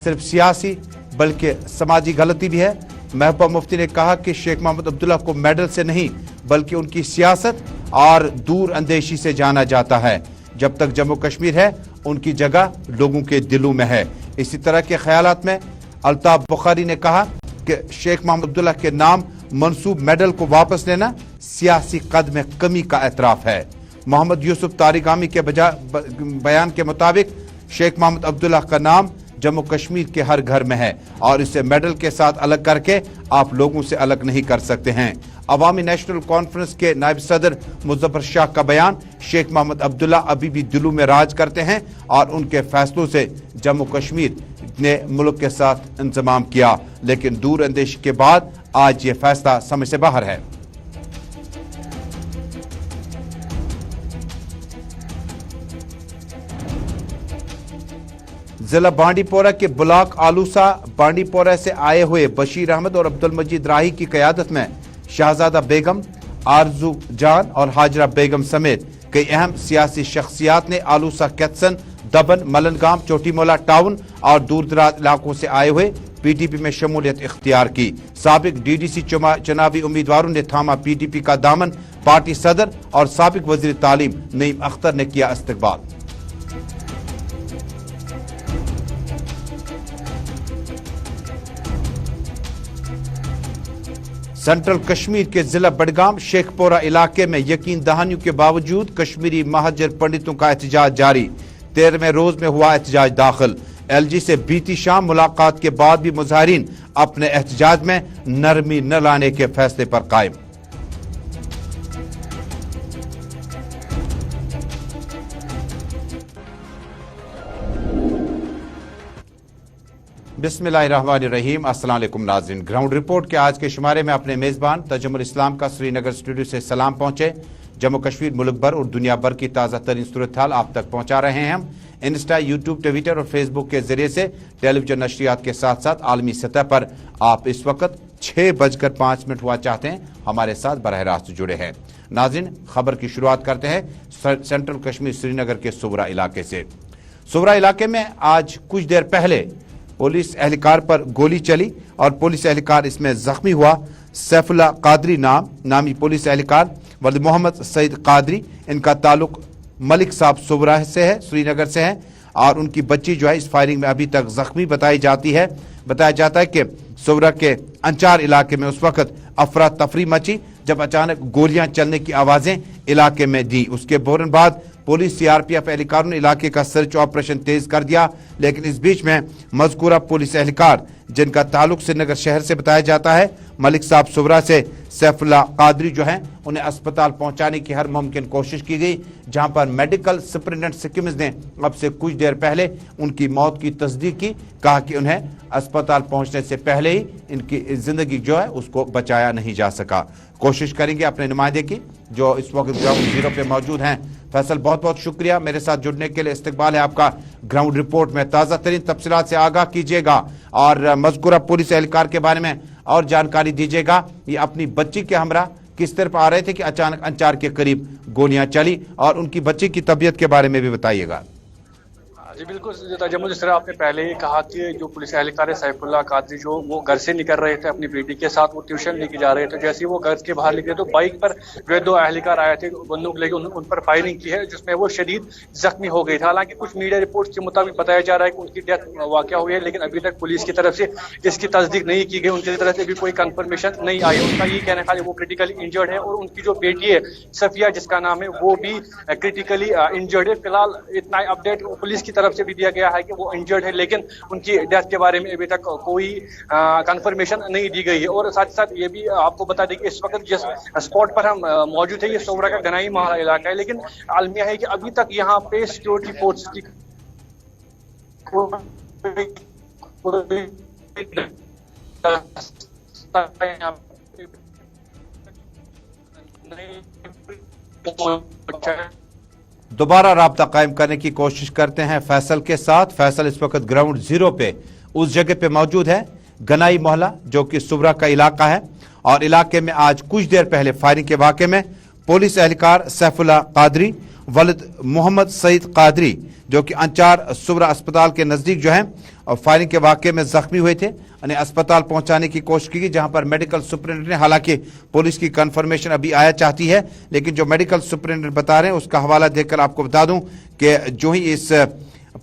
सिर्फ सियासी बल्कि समाजी गलती भी है। महबूबा मुफ्ती ने कहा कि शेख मोहम्मद अब्दुल्ला को मेडल से नहीं बल्कि उनकी सियासत और दूर अंदेशी से जाना जाता है। जब तक जम्मू कश्मीर है उनकी जगह लोगों के दिलों में है। इसी तरह के ख्यालात में अल्ताफ बुखारी ने कहा कि शेख मोहम्मद अब्दुल्ला के नाम मंसूब मेडल को वापस लेना सियासी कद में कमी का एतराफ है। मोहम्मद यूसुफ तारिगामी के बयान के मुताबिक शेख मोहम्मद अब्दुल्ला का नाम जम्मू कश्मीर के हर घर में है और इसे मेडल के साथ अलग करके आप लोगों से अलग नहीं कर सकते हैं। अवामी नेशनल कॉन्फ्रेंस के नायब सदर मुजफ्फर शाह का बयान, शेख मोहम्मद अब्दुल्ला अभी भी दिलों में राज करते हैं और उनके फैसलों से जम्मू कश्मीर ने मुल्क के साथ इंतजाम किया, लेकिन दूर अंदेशी के बाद आज ये फैसला समझ से बाहर है। जिला बांडीपोरा के ब्लॉक आलूसा बांडीपोरा से आए हुए बशीर अहमद और अब्दुल मजीद राही की क़यादत में शहजादा बेगम, आरजू जान और हाजरा बेगम समेत कई अहम सियासी शख्सियात ने आलूसा, कैथसन, दबन, मलनगाम, चोटीमोला टाउन और दूर दराज इलाकों से आए हुए पीडीपी में शमूलियत इख्तियार की। साबिक डीडीसी चुनावी उम्मीदवारों ने थामा पीडीपी का दामन। पार्टी सदर और साबिक वजीर तालीम नईम अख्तर ने किया इस्तकबाल। सेंट्रल कश्मीर के जिला बडगाम शेखपोरा इलाके में यकीन दहानियों के बावजूद कश्मीरी महाजर पंडितों का एहतजाज जारी। 13वें रोज में हुआ एहतजाज दाखिल। एलजी से बीती शाम मुलाकात के बाद भी मुजाहिरीन अपने एहतजाज में नरमी न लाने के फैसले पर कायम। बिस्मिल्लाहिर्रहमानिर्रहीम। अस्सलाम वालेकुम नाज़रीन, ग्राउंड रिपोर्ट के आज के शुमारे में अपने मेज़बान तजम्मुल इस्लाम का श्रीनगर स्टूडियो से सलाम पहुंचे। जम्मू कश्मीर, मुल्क भर और दुनिया भर की ताज़ा तरीन सूरत हाल आप तक पहुंचा रहे हैं हम इंस्टा, यूट्यूब, ट्विटर और फेसबुक के जरिए से। टेलीविजन नशरियात के साथ साथ आलमी सतह पर आप इस वक्त 6:05 हुआ चाहते हैं हमारे साथ बरह रास्त जुड़े हैं। नाज़रीन, खबर की शुरुआत करते हैं सेंट्रल कश्मीर श्रीनगर के सुवरा इलाके से। सुवरा इलाके में आज कुछ देर पहले पुलिस एहलकार पर गोली चली और पुलिस एहलकार इसमें जख्मी हुआ। सैफुल्लाह कादरी नामी पुलिस एहलकार वली मोहम्मद सईद कादरी, इनका ताल्लुक मलिक साहब सुवरा से है, श्रीनगर से है और उनकी बच्ची जो है इस फायरिंग में अभी तक जख्मी बताई जाती है। बताया जाता है कि सुवरा के अंचार इलाके में उस वक्त अफरा तफरी मची जब अचानक गोलियां चलने की आवाजें इलाके में दी। उसके फौरन बाद पुलिस, सीआरपीएफ एहलकारों ने इलाके का सर्च ऑपरेशन तेज कर दिया, लेकिन इस बीच में मज़कूरा पुलिस एहलकार जिनका ताल्लुक श्रीनगर शहर से बताया जाता है, मलिक साहब सुवरा से, सैफुल्लाह कादरी जो हैं उन्हें अस्पताल पहुंचाने की हर मुमकिन कोशिश की गई, जहां पर मेडिकल सुपरिटेंडेंट सिक्किम्स ने अब से कुछ देर पहले उनकी मौत की तस्दीक की। कहा कि उन्हें अस्पताल पहुंचने से पहले ही इनकी जिंदगी जो है उसको बचाया नहीं जा सका। कोशिश करेंगे अपने नुमाइंदे की जो इस वक्त ग्राउंड जीरो पे मौजूद हैं। फैसल, बहुत बहुत शुक्रिया मेरे साथ जुड़ने के लिए। इस्तकबाल है आपका ग्राउंड रिपोर्ट में। ताज़ा तरीन तफसीलात से आगाह कीजिएगा और मज़कूरा पुलिस एहलकार के बारे में और जानकारी दीजिएगा। ये अपनी बच्ची के हमरा किस तरफ आ रहे थे कि अचानक अंचार के करीब गोलियां चली, और उनकी बच्ची की तबीयत के बारे में भी बताइएगा। जी बिल्कुल, तजम्मुल इस्लाम आपने पहले ही कहा कि जो पुलिस एहलकार है सैफुल्लाह कादरी जो वो घर से निकल रहे थे अपनी बेटी के साथ, वो ट्यूशन लेके जा रहे थे। जैसे ही वो घर के बाहर निकले तो बाइक पर जो 2 एहलकार आए थे बंदूक लेके उन पर फायरिंग की है, जिसमें वो शदीद जख्मी हो गई थी। हालांकि कुछ मीडिया रिपोर्ट्स के मुताबिक बताया जा रहा है कि उनकी डेथ वाक़या हुई है, लेकिन अभी तक पुलिस की तरफ से इसकी तस्दीक नहीं की गई, उनकी तरफ से भी कोई कंफर्मेशन नहीं आई। उनका ये कहना खाली वो क्रिटिकली इंजर्ड है और उनकी जो बेटी है सफिया जिसका नाम है वो भी क्रिटिकली इंजर्ड है। फिलहाल इतना अपडेट पुलिस की तरफ से भी दिया गया है कि वो इंजर्ड है, लेकिन उनकी डेथ के बारे में अभी तक कोई कंफर्मेशन नहीं दी गई है। और साथ ही साथ ये भी आपको बता दें कि इस वक्त जिस स्पॉट पर हम मौजूद है ये सोवरा का गनाई मोहल्ला इलाका है, लेकिन अलमिया है कि अभी तक यहाँ पे सिक्योरिटी फोर्स की दोबारा राब्ता कायम करने की कोशिश करते हैं फैसल के साथ। फैसल इस वक्त ग्राउंड जीरो पे उस जगह पे मौजूद है, गनाई मोहल्ला जो कि सुवरा का इलाका है, और इलाके में आज कुछ देर पहले फायरिंग के वाक़े में पुलिस एहलकार सैफुल्लाह कादरी वलिद मोहम्मद सईद कादरी जो कि अंचार सुवरा अस्पताल के नजदीक जो है और फायरिंग के वाकये में जख्मी हुए थे, उन्हें अस्पताल पहुंचाने की कोशिश की गई, जहां पर मेडिकल सुपरिटेंडेंट ने, हालांकि पुलिस की कंफर्मेशन अभी आया चाहती है, लेकिन जो मेडिकल सुपरिटेंडेंट बता रहे हैं उसका हवाला देकर आपको बता दूं कि जो ही इस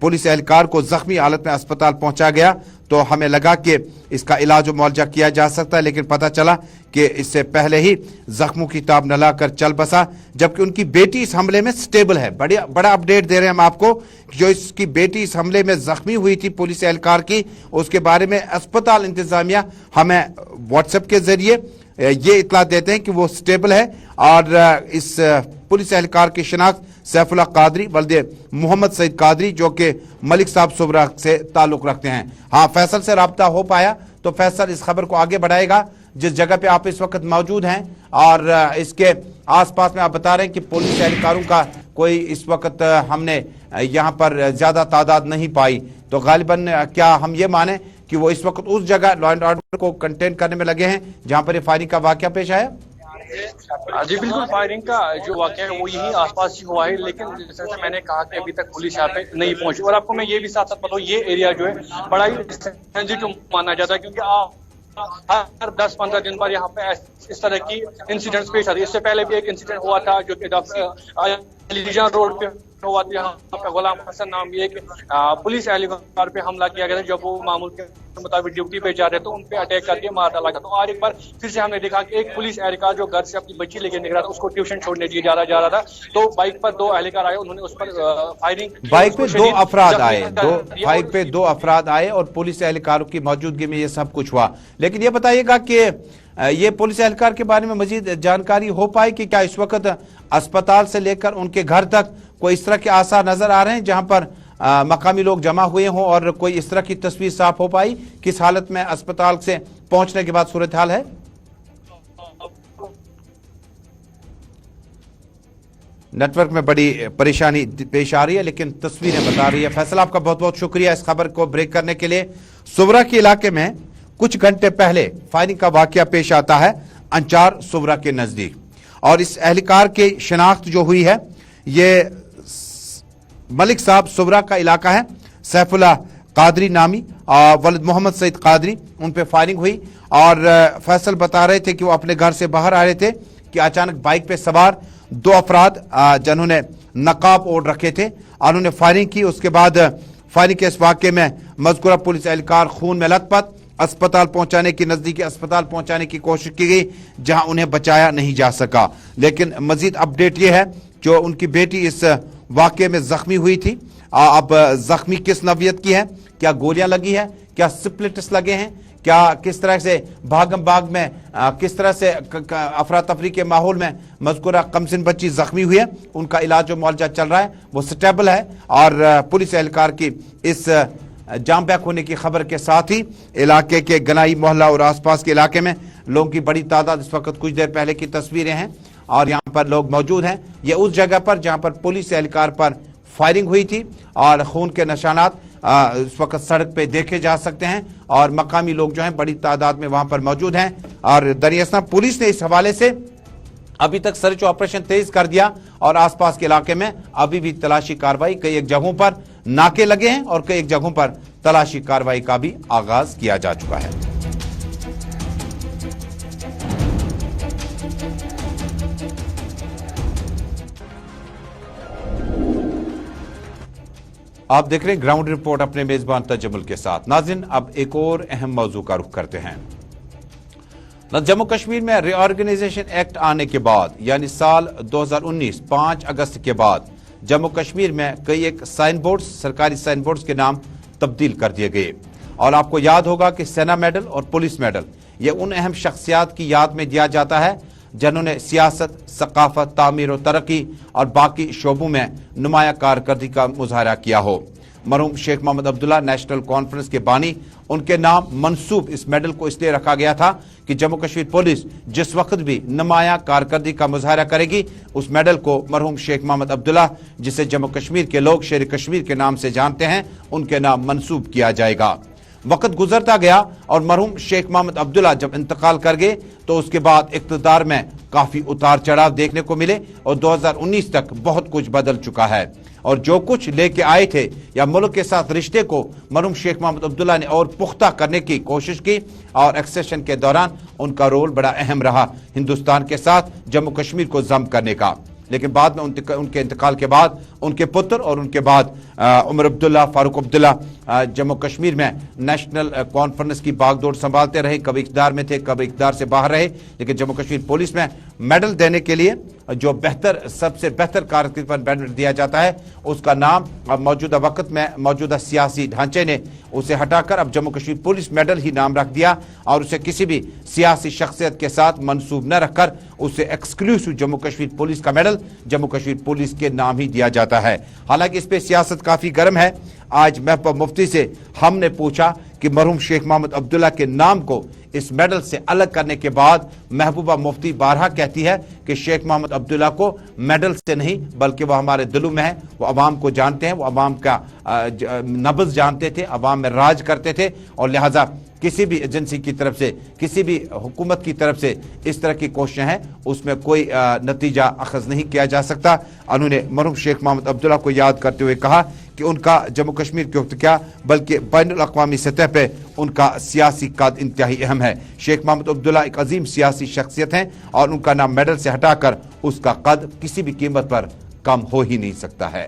पुलिस एहलकार को जख्मी हालत में अस्पताल पहुंचा गया तो हमें लगा कि इसका इलाज और मुआवजा किया जा सकता है, लेकिन पता चला कि इससे पहले ही जख्मों की ताब न लाकर चल बसा, जबकि उनकी बेटी इस हमले में स्टेबल है। बड़ा अपडेट दे रहे हैं हम आपको, जो इसकी बेटी इस हमले में जख्मी हुई थी पुलिस एहलकार की, उसके बारे में अस्पताल इंतजामिया हमें व्हाट्सएप के जरिए ये इतला देते हैं कि वो स्टेबल है और इस पुलिस एहलकार की शिनाख्त सैफुल्लाह कादरी वल्द मोहम्मद सईद कादरी जो कि मलिक साहब सुबरा से ताल्लुक रखते हैं। हाँ, फैसल से राब्ता हो पाया तो फैसल इस खबर को आगे बढ़ाएगा जिस जगह पे आप इस वक्त मौजूद हैं, और इसके आसपास में आप बता रहे हैं कि पुलिस एहलकारों का कोई इस वक्त हमने यहाँ पर ज्यादा तादाद नहीं पाई, तो गालिबन क्या हम ये माने कि वो इस वक्त उस जगह लॉ एंड ऑर्डर को कंटेन करने में लगे हैं जहां पर ये फायरिंग का वाकया पेश आया? जी बिल्कुल, फायरिंग का जो वाकया है वो यही आसपास ही हुआ है, लेकिन जैसे मैंने कहा कि अभी तक पुलिस यहाँ पे नहीं पहुंची। और आपको मैं ये भी साथ साथ बताऊं, ये एरिया जो है बड़ा ही सेंसिटिव माना जाता है, क्योंकि हर 10-15 दिन पर यहाँ पे इस तरह की इंसिडेंट्स पेश आती है। इससे पहले भी एक इंसिडेंट हुआ था जो कि अलीजान रोड पे हुआ था, यहाँ पे गुलाम हसन नाम भी एक पुलिस एहलकार पे हमला किया गया था जब वो मामूल के मुताबिक ड्यूटी पे जा रहे थे, उन पे अटैक करके मार डाला गया। तो और एक बार फिर से हमने देखा कि एक पुलिस एहलकार जो घर से अपनी बच्ची लेके निकला था, उसको ट्यूशन छोड़ने जा रहा था, तो बाइक पर 2 एहलकार आए, उन्होंने उस पर फायरिंग, बाइक पे 2 अफराद आए, बाइक पे 2 अफराद आए और पुलिस एहलकारों की मौजूदगी में ये सब कुछ हुआ। लेकिन ये बताइएगा कि ये पुलिस एहलकार के बारे में मजीद जानकारी हो पाई कि क्या इस वक्त अस्पताल से लेकर उनके घर तक कोई इस तरह के आसार नजर आ रहे हैं जहां पर मकामी लोग जमा हुए हों, और कोई इस तरह की तस्वीर साफ हो पाई किस हालत में अस्पताल से पहुंचने के बाद सूरत हाल है? नेटवर्क में बड़ी परेशानी पेश आ रही है, लेकिन तस्वीरें बता रही है। फैसल, आपका बहुत बहुत शुक्रिया इस खबर को ब्रेक करने के लिए। सुवरा के इलाके में कुछ घंटे पहले फायरिंग का वाकया पेश आता है अंचार सुवरा के नजदीक, और इस एहलकार की शिनाख्त जो हुई है ये मलिक साहब सुवरा का इलाका है, सैफुल्लाह कादरी नामी वलिद मोहम्मद सईद कादरी, उन पे फायरिंग हुई। और फैसल बता रहे थे कि वो अपने घर से बाहर आ रहे थे कि अचानक बाइक पे सवार 2 अफराद जिन्होंने नकाब ओढ़ रखे थे, उन्होंने फायरिंग की। उसके बाद फायरिंग के इस वाकये में मज़कूरा पुलिस एहलकार खून में लथपथ अस्पताल पहुंचाने की, नजदीकी अस्पताल पहुंचाने की कोशिश की गई जहां उन्हें बचाया नहीं जा सका। लेकिन मजीद अपडेट यह है जो उनकी बेटी इस वाकये में जख्मी हुई थी, अब जख्मी किस नवियत की है, क्या गोलियां लगी है, क्या स्प्लिट्स लगे हैं, क्या किस तरह से भागम भाग में किस तरह से अफरा तफरी के माहौल में मज़कूरा कमसिन बच्ची जख्मी हुई है, उनका इलाज और मुआवजा चल रहा है, वो स्टेबल है। और पुलिस एहलकार की इस जाम बैक होने की खबर के साथ ही इलाके के गनाई मोहल्ला और आसपास के इलाके में लोगों की बड़ी तादाद, इस वक्त कुछ देर पहले की तस्वीरें हैं और यहाँ पर लोग मौजूद हैं। ये उस जगह पर जहाँ पर पुलिस एहलकार पर फायरिंग हुई थी और खून के निशानात इस वक्त सड़क पे देखे जा सकते हैं, और मकामी लोग जो हैं बड़ी तादाद में वहां पर मौजूद हैं। और दरियासना पुलिस ने इस हवाले से अभी तक सर्च ऑपरेशन तेज कर दिया और आसपास के इलाके में अभी भी तलाशी कार्रवाई, कई एक जगहों पर नाके लगे हैं और कई एक जगहों पर तलाशी कार्रवाई का भी आगाज किया जा चुका है। आप देख रहे हैं ग्राउंड रिपोर्ट अपने मेजबान तजमुल के साथ। नाज़रीन, अब एक और अहम मौजू का रुख करते हैं। जम्मू कश्मीर में रीऑर्गेनाइजेशन एक्ट आने के बाद यानी साल 2019 5 अगस्त के बाद जम्मू कश्मीर में कई एक साइन बोर्ड्स, सरकारी साइन बोर्ड्स के नाम तब्दील कर दिए गए। और आपको याद होगा कि सेना मेडल और पुलिस मेडल ये उन अहम शख्सियात की याद में दिया जाता है जिन्होंने सियासत, सकाफत, तामीर और तरक्की और बाकी शोबों में नुमाया कारकर्दगी का मुजाहरा किया हो। मरहूम शेख मोहम्मद अब्दुल्ला नेशनल कॉन्फ्रेंस के बानी, उनके नाम मंसूब इस मेडल को इसलिए रखा गया था कि जम्मू कश्मीर पुलिस जिस वक्त भी नुमाया कारकर्दगी का मुजाहरा करेगी उस मेडल को मरहूम शेख मोहम्मद अब्दुल्ला, जिसे जम्मू कश्मीर के लोग शेर कश्मीर के नाम से जानते हैं, उनके नाम मंसूब किया जाएगा। वक्त गुजरता गया और मरहूम शेख मोहम्मद अब्दुल्ला जब इंतकाल कर गए तो उसके बाद इक्तदार में काफी उतार चढ़ाव देखने को मिले और 2019 तक बहुत कुछ बदल चुका है और जो कुछ लेके आए थे या मुल्क के साथ रिश्ते को मरहूम शेख मोहम्मद अब्दुल्ला ने और पुख्ता करने की कोशिश की और एक्सेशन के दौरान उनका रोल बड़ा अहम रहा हिंदुस्तान के साथ जम्मू कश्मीर को जम करने का। लेकिन बाद में उनके इंतकाल के बाद उनके पुत्र और उनके बाद उमर अब्दुल्ला, फारूक अब्दुल्ला जम्मू कश्मीर में नेशनल कॉन्फ्रेंस की बागडोर संभालते रहे। कभी इक़्तिदार में थे, कभी इक़्तिदार से बाहर रहे, लेकिन जम्मू कश्मीर पुलिस में मेडल देने के लिए जो सबसे बेहतर कारकर्दगी पर मेडल दिया जाता है उसका नाम अब मौजूदा वक्त में मौजूदा सियासी ढांचे ने उसे हटाकर अब जम्मू कश्मीर पुलिस मेडल ही नाम रख दिया और उसे किसी भी सियासी शख्सियत के साथ मंसूब न रखकर उसे एक्सक्लूसिव जम्मू कश्मीर पुलिस का मेडल जम्मू कश्मीर पुलिस के नाम ही दिया जाता है। हालांकि इस पे सियासत काफी गर्म है। आज महबूबा मुफ्ती से हमने पूछा कि मरहूम शेख मोहम्मद अब्दुल्ला के नाम को इस मेडल से अलग करने के बाद महबूबा मुफ्ती बारहा कहती है कि शेख मोहम्मद अब्दुल्ला को मेडल से नहीं बल्कि वो हमारे दिलों में है, वो अवाम को जानते हैं, वो अवाम का नब्ज़ जानते थे, अवाम में राज करते थे और लिहाजा किसी भी एजेंसी की तरफ से, किसी भी हुकूमत की तरफ से इस तरह की कोशिशें हैं उसमें कोई नतीजा अखज़ नहीं किया जा सकता। उन्होंने मरहूम शेख मोहम्मद अब्दुल्ला को याद करते हुए कहा कि उनका जम्मू कश्मीर के वक्त क्या बल्कि बैनुल अक़वामी सतह पे उनका सियासी कद इंतहाई अहम है। शेख मोहम्मद अब्दुल्ला एक अजीम सियासी शख्सियत हैं और उनका नाम मेडल से हटाकर उसका कद किसी भी कीमत पर कम हो ही नहीं सकता है।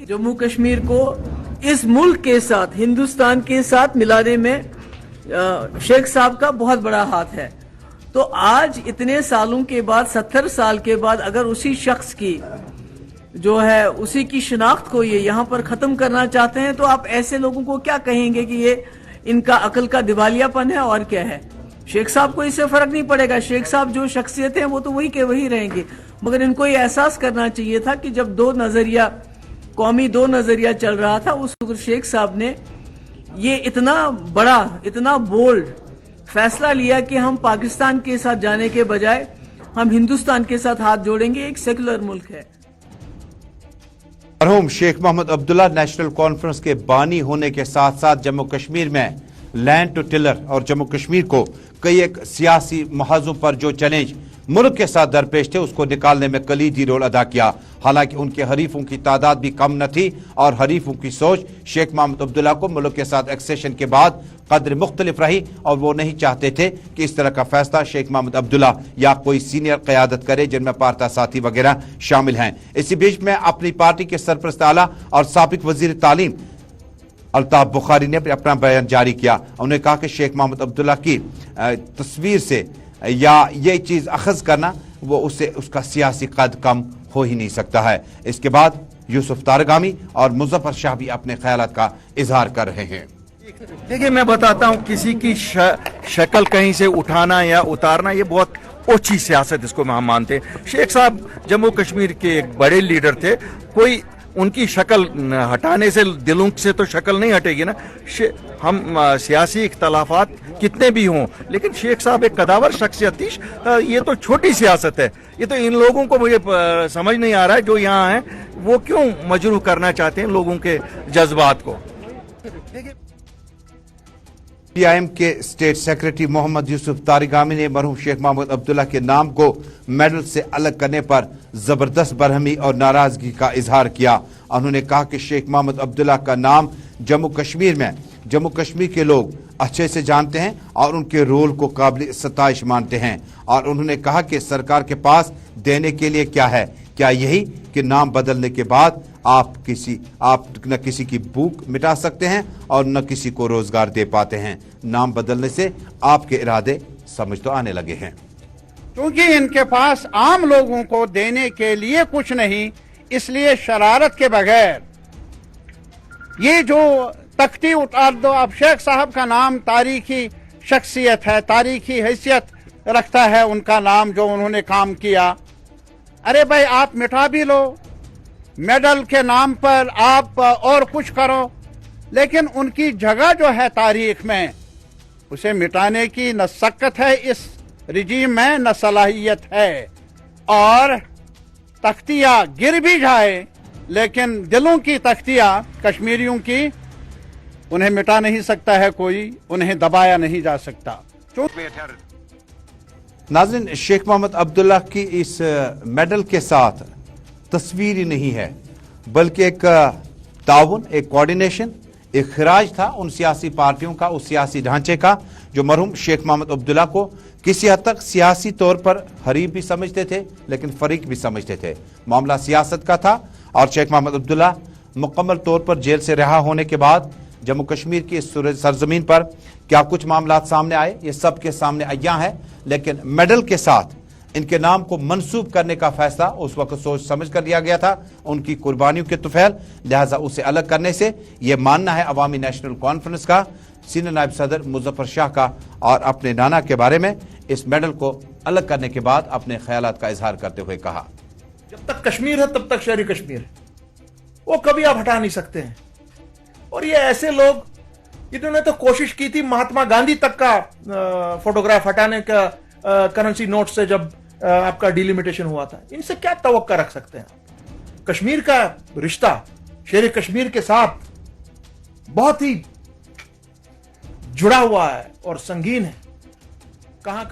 जम्मू कश्मीर को इस मुल्क के साथ, हिंदुस्तान के साथ मिलाने में शेख साहब का बहुत बड़ा हाथ है। तो आज इतने सालों के बाद, 70 साल के बाद अगर उसी शख्स की जो है उसी की शिनाख्त को ये यहाँ पर खत्म करना चाहते हैं तो आप ऐसे लोगों को क्या कहेंगे कि ये इनका अकल का दिवालियापन है और क्या है। शेख साहब को इससे फर्क नहीं पड़ेगा, शेख साहब जो शख्सियत हैं वो तो वही के वही रहेंगे, मगर इनको ये एहसास करना चाहिए था कि जब कौमी दो नजरिया चल रहा था उस वक्त शेख साहब ने ये इतना बड़ा, इतना बोल्ड फैसला लिया कि हम पाकिस्तान के साथ जाने के बजाय हम हिंदुस्तान के साथ हाथ जोड़ेंगे, एक सेकुलर मुल्क है। मरहूम शेख मोहम्मद अब्दुल्ला नेशनल कॉन्फ्रेंस के बानी होने के साथ साथ जम्मू कश्मीर में लैंड टू टिलर और जम्मू कश्मीर को कई एक सियासी महाजों पर जो चैलेंज मुल्क के साथ दरपेश थे उसको निकालने में कलीदी रोल अदा किया। हालांकि उनके हरीफों की तादाद भी कम न थी और हरीफों की सोच शेख मोहम्मद अब्दुल्ला को मुल्क के साथ एक्सेशन के बाद कदर मुख्तलिफ रही और वो नहीं चाहते थे कि इस तरह का फैसला शेख मोहम्मद अब्दुल्ला या कोई सीनियर क़यादत करे जिनमें पार्ता साथी वगैरह शामिल हैं। इसी बीच में अपनी पार्टी के सरपरस्त आला और साबिक वजीर तालीम अल्ताफ बुखारी ने अपना बयान जारी किया। उन्होंने कहा कि शेख मोहम्मद अब्दुल्ला की तस्वीर से या ये चीज अखज करना वो उससे उसका सियासी कद कम हो ही नहीं सकता है। इसके बाद यूसुफ तारगामी और मुजफ्फर शाह भी अपने ख्यालात का इजहार कर रहे हैं। देखिए, मैं बताता हूँ, किसी की शक्ल कहीं से उठाना या उतारना ये बहुत ओछी सियासत इसको हम मानते हैं। शेख साहब जम्मू कश्मीर के एक बड़े लीडर थे, कोई उनकी शक्ल हटाने से दिलों से तो शक्ल नहीं हटेगी ना। हम सियासी इख्तलाफात कितने भी हों, लेकिन शेख साहब एक कदावर शख्सियत थी। ये तो छोटी सियासत है, ये तो इन लोगों को मुझे समझ नहीं आ रहा है जो यहाँ हैं वो क्यों मजरूह करना चाहते हैं लोगों के जज्बात को। PIM के स्टेट सेक्रेटरी मोहम्मद यूसुफ तारगामी ने मरहूम शेख मोहम्मद अब्दुल्ला के नाम को मेडल से अलग करने पर जबरदस्त बरहमी और नाराजगी का इजहार किया। उन्होंने कहा कि शेख मोहम्मद अब्दुल्ला का नाम जम्मू कश्मीर के लोग अच्छे से जानते हैं और उनके रोल को काबिल सताइश मानते हैं और उन्होंने कहा कि सरकार के पास देने के लिए क्या है, क्या यही कि नाम बदलने के बाद आप न किसी की भूख मिटा सकते हैं और न किसी को रोजगार दे पाते हैं। नाम बदलने से आपके इरादे समझ तो आने लगे हैं। क्योंकि इनके पास आम लोगों को देने के लिए कुछ नहीं, इसलिए शरारत के बगैर ये जो तख्ती उतार दो। अब शेख साहब का नाम तारीखी शख्सियत है, तारीखी हैसियत रखता है उनका नाम, जो उन्होंने काम किया। अरे भाई, आप मिटा भी लो, मेडल के नाम पर आप और कुछ करो, लेकिन उनकी जगह जो है तारीख में उसे मिटाने की न सकत है इस रिजीम में, न सलाहियत है। और तख्तियां गिर भी जाए लेकिन दिलों की तख्तियां कश्मीरियों की उन्हें मिटा नहीं सकता है कोई, उन्हें दबाया नहीं जा सकता। नाज़रीन, शेख मोहम्मद अब्दुल्ला की इस मेडल के साथ तस्वीर ही नहीं है, बल्कि एक ताउन, एक कोऑर्डिनेशन, एक खिराज था उन सियासी पार्टियों का, उस सियासी ढांचे का जो मरहूम शेख मोहम्मद अब्दुल्ला को किसी हद तक सियासी तौर पर हरीफ भी समझते थे, लेकिन फरीक भी समझते थे। मामला सियासत का था और शेख मोहम्मद अब्दुल्ला मुकम्मल तौर पर जेल से रिहा होने के बाद जम्मू कश्मीर की इस सरजमीन पर क्या कुछ मामला सामने आए, ये सब के सामने अय्या है। लेकिन मेडल के साथ इनके नाम को मंसूब करने का फैसला उस वक्त सोच समझ कर लिया गया था, उनकी कुर्बानियों के तुफैल, लिहाजा उसे अलग करने से यह मानना है अवामी नेशनल कॉन्फ्रेंस का, सीनियर नायब सदर मुजफ्फर शाह का, और अपने नाना के बारे में इस मेडल को अलग करने के बाद अपने ख्यालात का इजहार करते हुए कहा, जब तक कश्मीर है तब तक शहरी कश्मीर है, वो कभी आप हटा नहीं सकते हैं। और ये ऐसे लोग, इन्होंने तो कोशिश की थी महात्मा गांधी तक का फोटोग्राफ हटाने का करेंसी नोट से जब आपका डिलिमिटेशन हुआ था। इनसे क्या तवक्का रख सकते हैं? कश्मीर का रिश्ता शेर कश्मीर के साथ बहुत ही जुड़ा हुआ है और संगीन है। कहां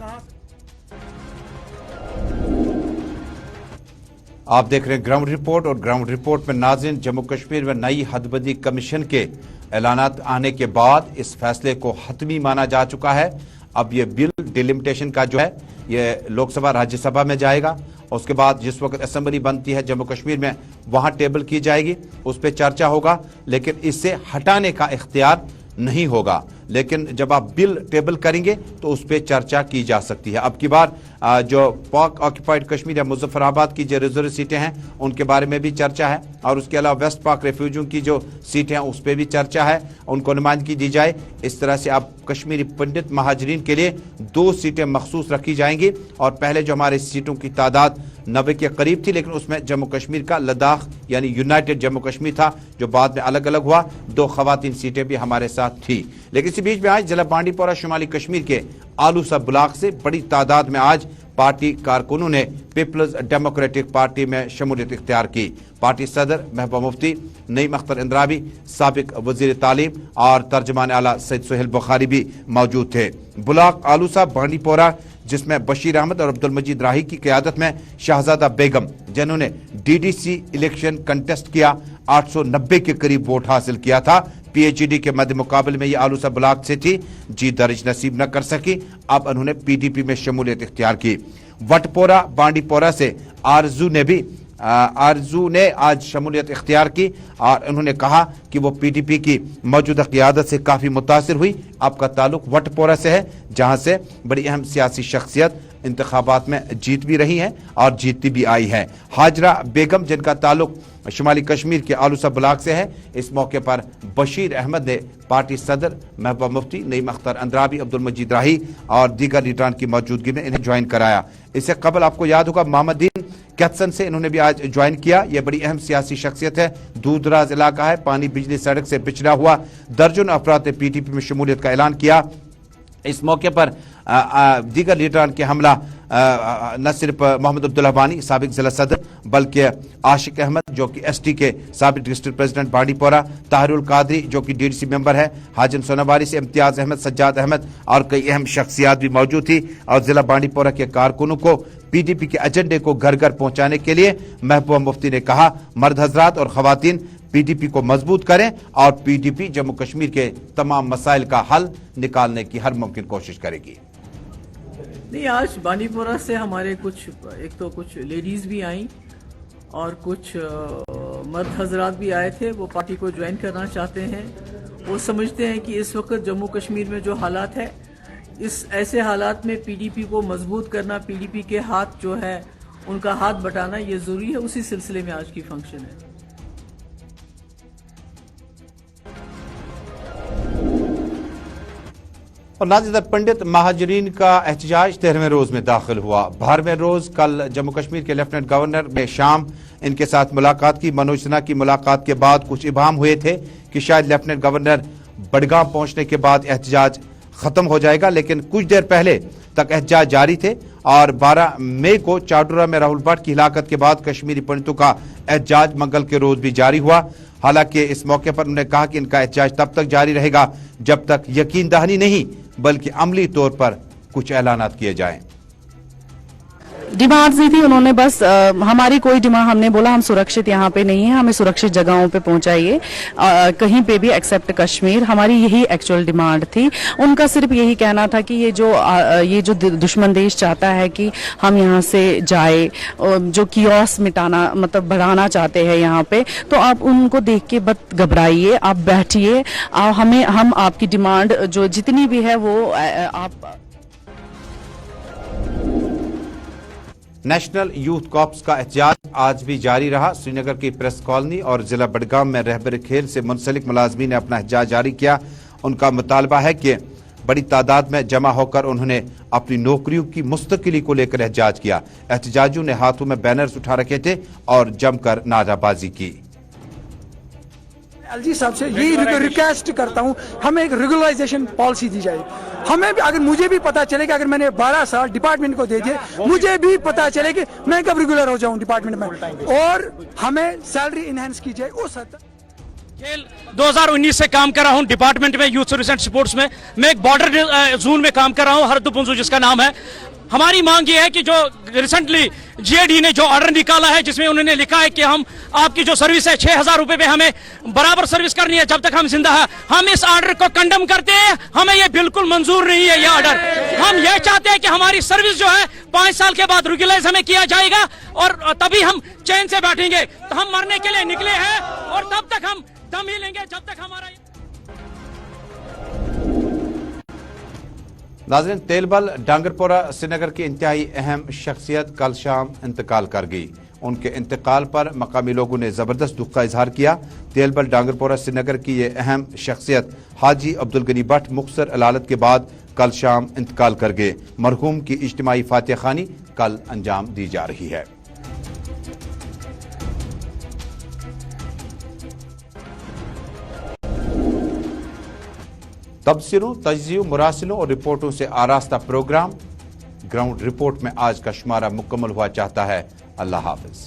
आप देख रहे हैं ग्राउंड रिपोर्ट, और ग्राउंड रिपोर्ट में नाज़रीन, जम्मू कश्मीर में नई हदबंदी कमीशन के ऐलानात आने के बाद इस फैसले को हतमी माना जा चुका है। अब ये बिल डिलिमिटेशन का जो है ये लोकसभा राज्यसभा में जाएगा, और उसके बाद जिस वक्त असेंबली बनती है जम्मू कश्मीर में वहां टेबल की जाएगी, उस पर चर्चा होगा, लेकिन इससे हटाने का इख्तियार नहीं होगा। लेकिन जब आप बिल टेबल करेंगे तो उस पर चर्चा की जा सकती है। अब की बार जो पाक ऑक्यूपाइड कश्मीर या मुजफ्फराबाद की जो रिजर्व सीटें हैं उनके बारे में भी चर्चा है, और उसके अलावा वेस्ट पाक रेफ्यूजियों की जो सीटें हैं उस पर भी चर्चा है, उनको नुमाइंदगी दी जाए। इस तरह से अब कश्मीरी पंडित महाजरीन के लिए 2 सीटें मखसूस रखी जाएंगी, और पहले जो हमारे सीटों की तादाद 90 के करीब थी, लेकिन उसमें जम्मू कश्मीर का लद्दाख यानी यूनाइटेड जम्मू कश्मीर था जो बाद में अलग अलग हुआ। 2 खवातीन सीटें भी हमारे साथ थी। लेकिन इसी बीच में आज जिला बांडीपोरा शुमाली कश्मीर के आलूसा ब्लॉक से बड़ी तादाद में आज पार्टी कारकुनों ने पीपल्स डेमोक्रेटिक पार्टी में शमूलियत इख्तियार की। पार्टी सदर महबूबा मुफ्ती, नईम अख्तर इंद्रावी, साबिक वजीर तालीम और तर्जमान आला सैयद सुहेल बुखारी भी मौजूद थे। ब्लॉक आलूसा बांडीपोरा, जिसमें बशीर अहमद और अब्दुल मजीद राही की क़यादत में शहजादा बेगम, जिन्होंने डीडीसी इलेक्शन कंटेस्ट किया, 890 के करीब वोट हासिल किया था। पीएचडी के मध्य मुकाबले में ये आलूसा ब्लॉक से थी, जीत दर्ज नसीब न कर सकी। अब उन्होंने पीडीपी में शमूलियत इख्तियार की। वटपोरा बांडीपोरा से आरजू ने आज शमूलियत इख्तियार की, और उन्होंने कहा कि वो पीडीपी की मौजूदा क़यादत से काफ़ी मुतासिर हुई। आपका ताल्लुक वटपोरा से है, जहाँ से बड़ी अहम सियासी शख्सियत इंतखाबात में जीत भी रही है और जीतती भी आई है। हाजरा बेगम, जिनका ताल्लुक शुमाली कश्मीर के आलूसा ब्लॉक से है, इस मौके पर बशीर अहमद ने पार्टी सदर महबूबा मुफ्ती, नईम अख्तर अंद्राबी, अब्दुल मजीद राही और दीगर लीडरान की मौजूदगी में इन्हें ज्वाइन कराया। इससे कबल आपको याद होगा मोहम्मदीन कैथसन से इन्होंने भी आज ज्वाइन किया। यह बड़ी अहम सियासी शख्सियत है, दूर दराज इलाका है, पानी बिजली सड़क से बिछड़ा हुआ। दर्जनों अफराद ने पीटीपी में शमूलियत का ऐलान किया। इस मौके पर दीगर लीडरान के हमला न सिर्फ मोहम्मद अब्दुल्ला बानी, साबिक जिला सदर, बल्कि आशिक अहमद जो कि एसटी के साबिक डिस्ट्रिक्ट प्रेसिडेंट बांडीपोरा, ताहिरुल कादरी जो कि डीडीसी मेंबर है, हाजिम सोनावारी से इम्तियाज अहमद, सज्जाद अहमद और कई अहम शख्सियात भी मौजूद थी। और जिला बांडीपोरा के कारकुनों को पीडीपी के एजेंडे को घर घर पहुंचाने के लिए महबूबा मुफ्ती ने कहा, मर्द हजरात और खवातीन पीडीपी को मजबूत करें और पीडीपी जम्मू कश्मीर के तमाम मसाइल का हल निकालने की हर मुमकिन कोशिश करेगी। नहीं, आज बांडीपोरा से हमारे कुछ लेडीज भी आई और कुछ मर्द हजरात भी आए थे। वो पार्टी को ज्वाइन करना चाहते हैं। वो समझते हैं कि इस वक्त जम्मू कश्मीर में जो हालात है, इस ऐसे हालात में पीडीपी को मजबूत करना, पीडीपी के हाथ जो है उनका हाथ बटाना ये जरूरी है। उसी सिलसिले में आज की फंक्शन है। और नाज़रीन, पंडित महाजरीन का एहतजाज 13वें रोज में दाखिल हुआ। 12वें रोज कल जम्मू कश्मीर के लेफ्टिनेंट गवर्नर ने शाम इनके साथ मुलाकात की। मनोज सिन्हा की मुलाकात के बाद कुछ इबाम हुए थे कि शायद लेफ्टिनेंट गवर्नर बडगाम पहुंचने के बाद एहतजाज खत्म हो जाएगा, लेकिन कुछ देर पहले तक एहतजाज जारी थे। और 12 मई को चाडुरा में राहुल भट्ट की हिलाकत के बाद कश्मीरी पंडितों का एहतजाज मंगल के रोज भी जारी हुआ। हालांकि इस मौके पर उन्होंने कहा कि इनका एहतजाज तब तक जारी रहेगा जब तक यकीन दहानी नहीं बल्कि अमली तौर पर कुछ ऐलानात किए जाएं। डिमांड्स नहीं थी, उन्होंने बस हमारी कोई डिमांड, हमने बोला हम सुरक्षित यहाँ पे नहीं है, हमें सुरक्षित जगहों पे पहुंचाइए, कहीं पे भी एक्सेप्ट कश्मीर, हमारी यही एक्चुअल डिमांड थी। उनका सिर्फ यही कहना था कि ये जो दुश्मन देश चाहता है कि हम यहाँ से जाए, जो कियोस मिटाना मतलब बढ़ाना चाहते हैं यहाँ पे, तो आप उनको देख के मत घबराइए, आप बैठिए, हम आपकी डिमांड जो जितनी भी है वो आप। नेशनल यूथ कॉर्प्स का एहतजाज आज भी जारी रहा। श्रीनगर की प्रेस कॉलोनी और जिला बडगाम में रहबर खेल से मुंसलिक मुलाजमीन ने अपना एहतजाज जारी किया। उनका मुतालबा है कि बड़ी तादाद में जमा होकर उन्होंने अपनी नौकरियों की मुस्तकिली को लेकर एहतजाज किया। एहतजाजियों ने हाथों में बैनर्स उठा रखे थे और जमकर नाराबाजी की। एलजी साहब से यही रिक्वेस्ट करता हूँ, हमें एक रेगुलराइजेशन पॉलिसी दी जाए। हमें भी, अगर मुझे भी पता चले कि अगर मैंने 12 साल डिपार्टमेंट को दे दिए, मुझे भी पता चले कि मैं कब रेगुलर हो जाऊं डिपार्टमेंट में, और हमें सैलरी इनहेंस की जाए उस हद तक। खेल 2019 से काम कर रहा हूं डिपार्टमेंट में, यूथ सर्विस एंड स्पोर्ट्स में। मैं एक बॉर्डर जोन में काम कर रहा हूं, हरदुपुंजू जिसका नाम है। हमारी मांग ये है कि जो रिसेंटली जीएडी ने जो ऑर्डर निकाला है, जिसमें उन्होंने लिखा है कि हम आपकी जो सर्विस है 6,000 रुपए में हमें बराबर सर्विस करनी है जब तक हम जिंदा है, हम इस ऑर्डर को कंडेम करते हैं। हमें ये बिल्कुल मंजूर नहीं है ये ऑर्डर। हम ये चाहते हैं कि हमारी सर्विस जो है 5 साल के बाद रेगुलराइज हमें किया जाएगा और तभी हम चैन से बैठेंगे। तो हम मरने के लिए निकले हैं और तब तक हम दम ही लेंगे जब तक हमारा। नाज़रीन, तेलबल डांगरपोरा श्रीनगर की इंतहाई अहम शख्सियत कल शाम इंतकाल कर गई। उनके इंतकाल पर मकामी लोगों ने ज़बरदस्त दुख का इजहार किया। तेलबल डांगरपोरा श्रीनगर की ये अहम शख्सियत हाजी अब्दुल गनी भट्ट मुख्तसर अलालत के बाद कल शाम इंतकाल कर गए। मरहूम की इज्तिमाई फातिहा खानी कल अंजाम दी जा रही है। तबसरों, तज्ज़ियों, मुरासिलों और रिपोर्टों से आरास्ता प्रोग्राम ग्राउंड रिपोर्ट में आज का शुमारा मुकम्मल हुआ चाहता है। अल्लाह हाफिज।